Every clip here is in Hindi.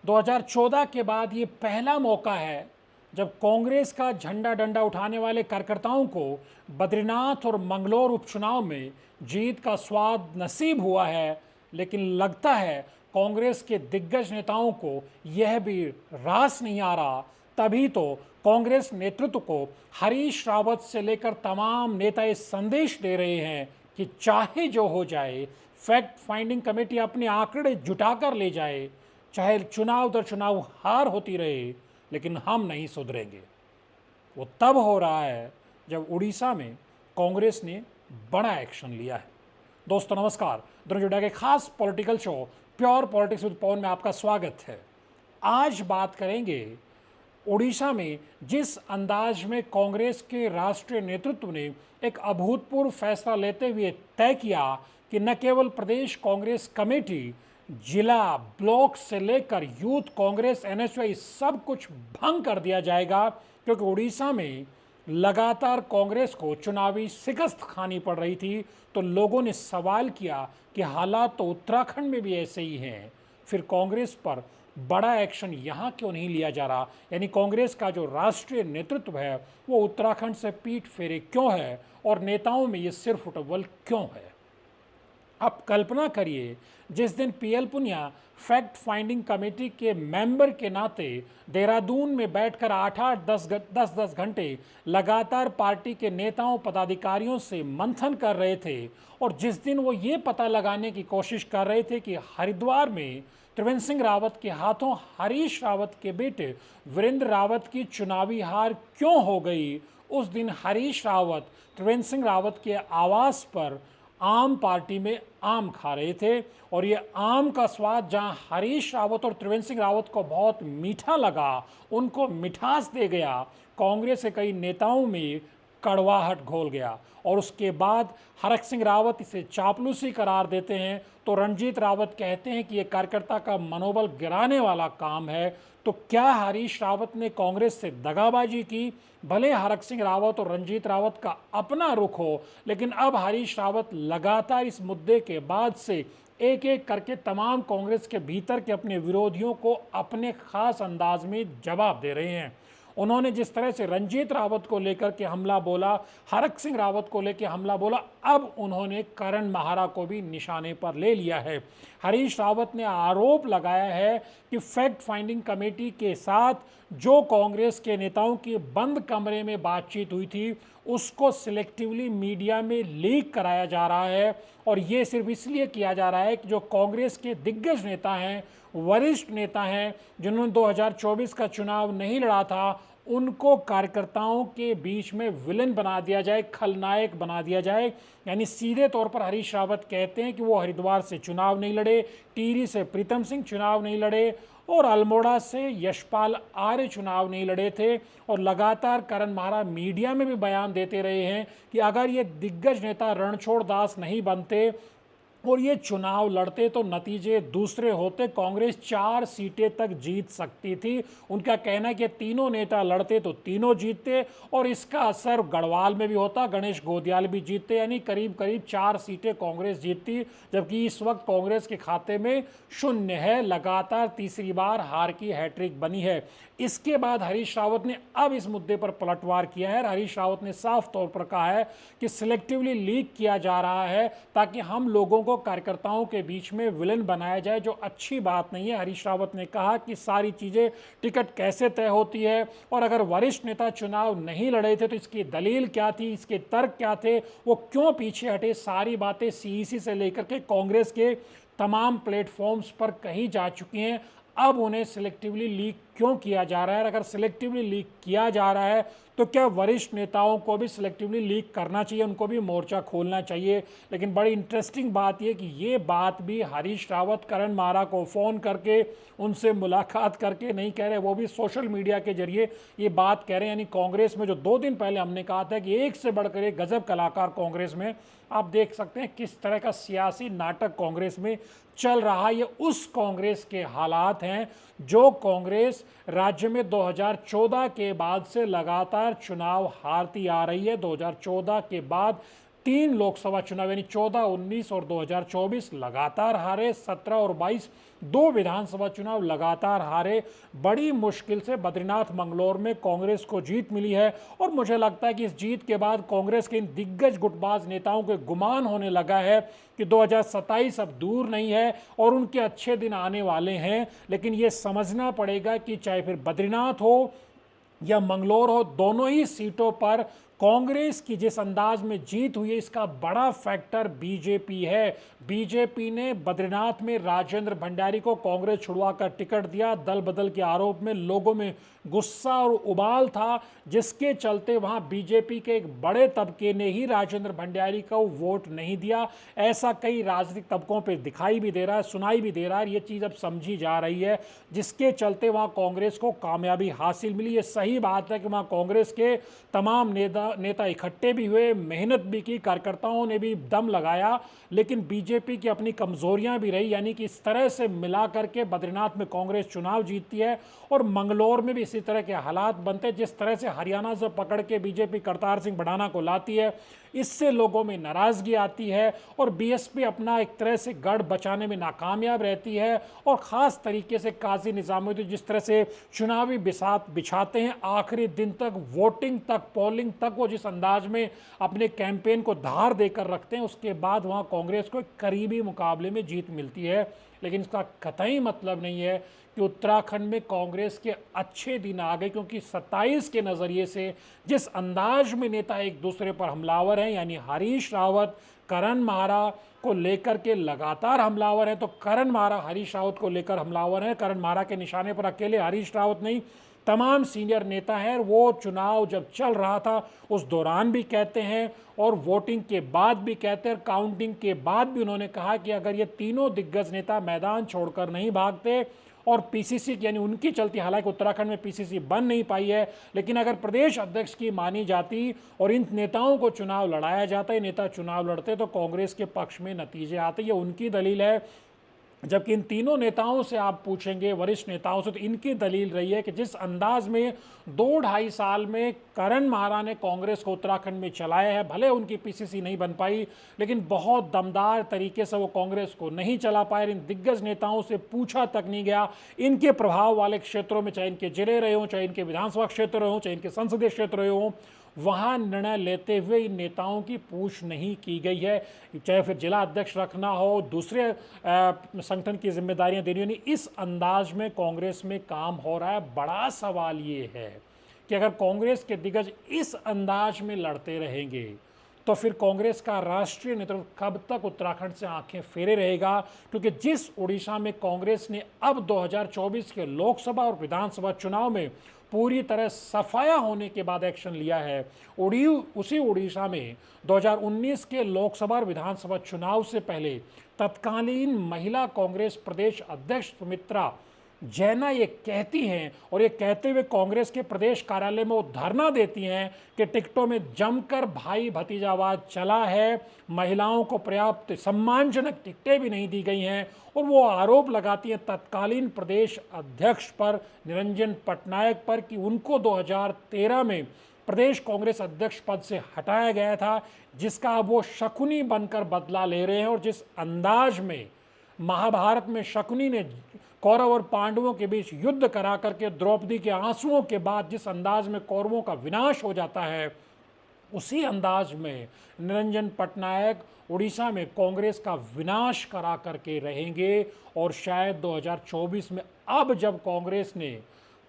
2014 के बाद ये पहला मौका है जब कांग्रेस का झंडा डंडा उठाने वाले कार्यकर्ताओं को बद्रीनाथ और मंगलौर उपचुनाव में जीत का स्वाद नसीब हुआ है। लेकिन लगता है कांग्रेस के दिग्गज नेताओं को यह भी रास नहीं आ रहा। तभी तो कांग्रेस नेतृत्व को हरीश रावत से लेकर तमाम नेता ये संदेश दे रहे हैं कि चाहे जो हो जाए, फैक्ट फाइंडिंग कमेटी अपने आंकड़े जुटाकर ले जाए, चाहे चुनाव दर चुनाव हार होती रहे, लेकिन हम नहीं सुधरेंगे। वो तब हो रहा है जब उड़ीसा में कांग्रेस ने बड़ा एक्शन लिया है। दोस्तों नमस्कार, जुड़ा के खास political show pure politics with Pawan में आपका स्वागत है। आज बात करेंगे उड़ीसा में जिस अंदाज में कांग्रेस के राष्ट्रीय नेतृत्व ने एक अभूतपूर्व फैसला लेते हुए तय किया कि न केवल प्रदेश कांग्रेस कमेटी, जिला, ब्लॉक से लेकर यूथ कांग्रेस, एनएसयूआई सब कुछ भंग कर दिया जाएगा, क्योंकि उड़ीसा में लगातार कांग्रेस को चुनावी शिकस्त खानी पड़ रही थी। तो लोगों ने सवाल किया कि हालात तो उत्तराखंड में भी ऐसे ही हैं, फिर कांग्रेस पर बड़ा एक्शन यहाँ क्यों नहीं लिया जा रहा। यानी कांग्रेस का जो राष्ट्रीय नेतृत्व है वो उत्तराखंड से पीठ फेरे क्यों है और नेताओं में ये सिर फुटबल क्यों है। अब कल्पना करिए, जिस दिन PL Punia fact finding committee के मेंबर के नाते देहरादून में बैठकर 8-8, 10-10 घंटे लगातार पार्टी के नेताओं पदाधिकारियों से मंथन कर रहे थे, और जिस दिन वो ये पता लगाने की कोशिश कर रहे थे कि हरिद्वार में त्रिवेंद्र सिंह रावत के हाथों हरीश रावत के बेटे वीरेंद्र रावत की चुनावी हार क्यों हो गई, उस दिन हरीश रावत त्रिवेंद्र सिंह रावत के आवास पर आम पार्टी में आम खा रहे थे। और ये आम का स्वाद जहां हरीश रावत और त्रिवेंद्र सिंह रावत को बहुत मीठा लगा, उनको मिठास दे गया, कांग्रेस के कई नेताओं में कड़वाहट घोल गया। और उसके बाद हरक सिंह रावत इसे चापलूसी करार देते हैं, तो रणजीत रावत कहते हैं कि ये कार्यकर्ता का मनोबल गिराने वाला काम है। तो क्या हरीश रावत ने कांग्रेस से दगाबाजी की? भले हरक सिंह रावत और रणजीत रावत का अपना रुख हो, लेकिन अब हरीश रावत लगातार इस मुद्दे के बाद से एक एक करके तमाम कांग्रेस के भीतर के अपने विरोधियों को अपने खास अंदाज में जवाब दे रहे हैं। उन्होंने जिस तरह से रणजीत रावत को लेकर के हमला बोला, हरक सिंह रावत को लेकर हमला बोला, अब उन्होंने करण माहरा को भी निशाने पर ले लिया है। हरीश रावत ने आरोप लगाया है कि फैक्ट फाइंडिंग कमेटी के साथ जो कांग्रेस के नेताओं की बंद कमरे में बातचीत हुई थी, उसको सिलेक्टिवली मीडिया में लीक कराया जा रहा है। और ये सिर्फ इसलिए किया जा रहा है कि जो कांग्रेस के दिग्गज नेता हैं, वरिष्ठ नेता हैं, जिन्होंने 2024 का चुनाव नहीं लड़ा था, उनको कार्यकर्ताओं के बीच में विलेन बना दिया जाए, खलनायक बना दिया जाए। यानी सीधे तौर पर हरीश रावत कहते हैं कि वो हरिद्वार से चुनाव नहीं लड़े, टिहरी से प्रीतम सिंह चुनाव नहीं लड़े, और अल्मोड़ा से यशपाल आर्य चुनाव नहीं लड़े थे। और लगातार करण माहरा मीडिया में भी बयान देते रहे हैं कि अगर ये दिग्गज नेता रणछोड़ दास नहीं बनते और ये चुनाव लड़ते तो नतीजे दूसरे होते, कांग्रेस 4 सीटें तक जीत सकती थी। उनका कहना है कि तीनों नेता लड़ते तो तीनों जीतते, और इसका असर गढ़वाल में भी होता, गणेश गोदियाल भी जीतते, यानी करीब करीब 4 सीटें कांग्रेस जीतती। जबकि इस वक्त कांग्रेस के खाते में 0 है, लगातार तीसरी बार हार की हैट्रिक बनी है। इसके बाद हरीश रावत ने अब इस मुद्दे पर पलटवार किया है। हरीश रावत ने साफ तौर पर कहा है कि सिलेक्टिवली लीक किया जा रहा है ताकि हम लोगों को कार्यकर्ताओं के बीच में विलेन बनाया जाए, जो अच्छी बात नहीं है। हरीश रावत ने कहा कि सारी चीज़ें, टिकट कैसे तय होती है, और अगर वरिष्ठ नेता चुनाव नहीं लड़े थे तो इसकी दलील क्या थी, इसके तर्क क्या थे, वो क्यों पीछे हटे, सारी बातें सीईसी से लेकर के कांग्रेस के तमाम प्लेटफॉर्म्स पर कही जा चुकी हैं। अब उन्हें सिलेक्टिवली लीक क्यों किया जा रहा है? अगर सिलेक्टिवली लीक किया जा रहा है तो क्या वरिष्ठ नेताओं को भी सिलेक्टिवली लीक करना चाहिए, उनको भी मोर्चा खोलना चाहिए? लेकिन बड़ी इंटरेस्टिंग बात यह कि ये बात भी हरीश रावत करण माहरा को फ़ोन करके, उनसे मुलाकात करके नहीं कह रहे, वो भी सोशल मीडिया के जरिए ये बात कह रहे हैं। यानी कांग्रेस में जो 2 दिन पहले हमने कहा था कि एक से बढ़कर एक गजब कलाकार कांग्रेस में, आप देख सकते हैं किस तरह का सियासी नाटक कांग्रेस में चल रहा है। ये उस कांग्रेस के हालात हैं जो कांग्रेस राज्य में 2014 के बाद से लगातार चुनाव हारती आ रही है। 2014 के बाद तीन लोकसभा चुनाव यानी 14, 19 और 2024 लगातार हारे, 17 और 22 दो विधानसभा चुनाव लगातार हारे। बड़ी मुश्किल से बद्रीनाथ मंगलौर में कांग्रेस को जीत मिली है और मुझे लगता है कि इस जीत के बाद कांग्रेस के इन दिग्गज गुटबाज नेताओं को गुमान होने लगा है कि 2027 अब दूर नहीं है और उनके अच्छे दिन आने वाले हैं। लेकिन ये समझना पड़ेगा कि चाहे फिर बद्रीनाथ हो या मंगलौर हो, दोनों ही सीटों पर कांग्रेस की जिस अंदाज में जीत हुई है इसका बड़ा फैक्टर बीजेपी है। बीजेपी ने बद्रीनाथ में राजेंद्र भंडारी को कांग्रेस छुड़वा कर टिकट दिया। दल बदल के आरोप में लोगों में गुस्सा और उबाल था, जिसके चलते वहां बीजेपी के एक बड़े तबके ने ही राजेंद्र भंडारी को वोट नहीं दिया। ऐसा कई राजनीतिक तबकों पे दिखाई भी दे रहा है, सुनाई भी दे रहा है। ये चीज़ अब समझी जा रही है, जिसके चलते वहां कांग्रेस को कामयाबी हासिल मिली। ये सही बात है कि वहां कांग्रेस के तमाम नेता इकट्ठे भी हुए, मेहनत भी की, कार्यकर्ताओं ने भी दम लगाया, लेकिन बीजेपी की अपनी कमजोरियां भी रही। यानी कि इस तरह से मिला करके बद्रीनाथ में कांग्रेस चुनाव जीतती है और मंगलौर में भी इसी तरह के हालात बनते हैं। जिस तरह से हरियाणा से पकड़ के बीजेपी करतार सिंह भड़ाना को लाती है, इससे लोगों में नाराजगी आती है और बीएसपी अपना एक तरह से गढ़ बचाने में नाकामयाब रहती है। और ख़ास तरीके से काजी निज़ामुद्दीन जिस तरह से चुनावी बिसात बिछाते हैं, आखिरी दिन तक, वोटिंग तक, पोलिंग तक वो जिस अंदाज में अपने कैंपेन को धार देकर रखते हैं, उसके बाद वहाँ कांग्रेस को एक करीबी मुकाबले में जीत मिलती है। लेकिन इसका कतई मतलब नहीं है कि उत्तराखंड में कांग्रेस के अच्छे दिन आ गए, क्योंकि 27 के नज़रिए से जिस अंदाज में नेता एक दूसरे पर हमलावर हैं, यानी हरीश रावत करण माहरा को लेकर के लगातार हमलावर हैं, तो करण माहरा हरीश रावत को लेकर हमलावर हैं। करण माहरा के निशाने पर अकेले हरीश रावत नहीं, तमाम सीनियर नेता हैं। वो चुनाव जब चल रहा था उस दौरान भी कहते हैं और वोटिंग के बाद भी कहते हैं, काउंटिंग के बाद भी उन्होंने कहा कि अगर ये तीनों दिग्गज नेता मैदान छोड़कर नहीं भागते और पीसीसी यानी उनकी चलती, हालांकि उत्तराखंड में पीसीसी बन नहीं पाई है, लेकिन अगर प्रदेश अध्यक्ष की मानी जाती और इन नेताओं को चुनाव लड़ाया जाता, ये नेता चुनाव लड़ते, तो कांग्रेस के पक्ष में नतीजे आते। ये उनकी दलील है। जबकि इन तीनों नेताओं से आप पूछेंगे, वरिष्ठ नेताओं से, तो इनकी दलील रही है कि जिस अंदाज में 2-2.5 साल में करण माहरा ने कांग्रेस को उत्तराखंड में चलाया है, भले उनकी पीसीसी नहीं बन पाई, लेकिन बहुत दमदार तरीके से वो कांग्रेस को नहीं चला पाए। इन दिग्गज नेताओं से पूछा तक नहीं गया। इनके प्रभाव वाले क्षेत्रों में, चाहे इनके जिले रहे हों, चाहे इनके विधानसभा क्षेत्र रहे हों, चाहे इनके संसदीय क्षेत्र रहे हों, वहाँ निर्णय लेते हुए इन नेताओं की पूछ नहीं की गई है। चाहे फिर जिला अध्यक्ष रखना हो, दूसरे संगठन की जिम्मेदारियां देनी होनी, इस अंदाज में कांग्रेस में काम हो रहा है। बड़ा सवाल ये है कि अगर कांग्रेस के दिग्गज इस अंदाज में लड़ते रहेंगे तो फिर कांग्रेस का राष्ट्रीय नेतृत्व कब तक उत्तराखंड से आंखें फेरे रहेगा। क्योंकि जिस उड़ीसा में कांग्रेस ने अब 2024 के लोकसभा और विधानसभा चुनाव में पूरी तरह सफाया होने के बाद एक्शन लिया है, उसी उड़ीसा में 2019 के लोकसभा और विधानसभा चुनाव से पहले तत्कालीन महिला कांग्रेस प्रदेश अध्यक्ष सुमित्रा जैना ये कहती हैं, और ये कहते हुए कांग्रेस के प्रदेश कार्यालय में वो धरना देती हैं कि टिकटों में जमकर भाई भतीजावाद चला है, महिलाओं को पर्याप्त सम्मानजनक टिकटें भी नहीं दी गई हैं। और वो आरोप लगाती हैं तत्कालीन प्रदेश अध्यक्ष पर, निरंजन पटनायक पर, कि उनको 2013 में प्रदेश कांग्रेस अध्यक्ष पद से हटाया गया था, जिसका अब वो शकुनी बनकर बदला ले रहे हैं। और जिस अंदाज में महाभारत में शकुनी ने कौरव और पांडवों के बीच युद्ध करा करके द्रौपदी के आंसुओं के बाद जिस अंदाज में कौरवों का विनाश हो जाता है, उसी अंदाज में निरंजन पटनायक उड़ीसा में कांग्रेस का विनाश करा करके रहेंगे। और शायद 2024 में अब जब कांग्रेस ने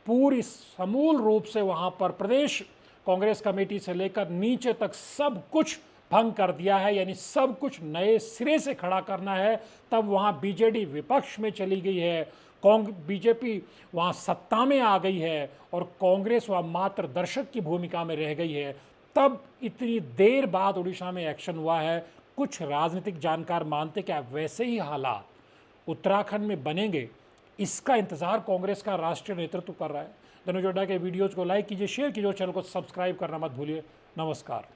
पूरी समूल रूप से वहाँ पर प्रदेश कांग्रेस कमेटी से लेकर नीचे तक सब कुछ भंग कर दिया है, यानी सब कुछ नए सिरे से खड़ा करना है, तब वहाँ बीजेडी विपक्ष में चली गई है, बीजेपी वहाँ सत्ता में आ गई है और कांग्रेस वहाँ मात्र दर्शक की भूमिका में रह गई है, तब इतनी देर बाद उड़ीसा में एक्शन हुआ है। कुछ राजनीतिक जानकार मानते कि वैसे ही हालात उत्तराखंड में बनेंगे, इसका इंतजार कांग्रेस का राष्ट्रीय नेतृत्व कर रहा है। धनुष जोड़ा के वीडियोज़ को लाइक कीजिए, शेयर कीजिए, चैनल को सब्सक्राइब करना मत भूलिए। नमस्कार।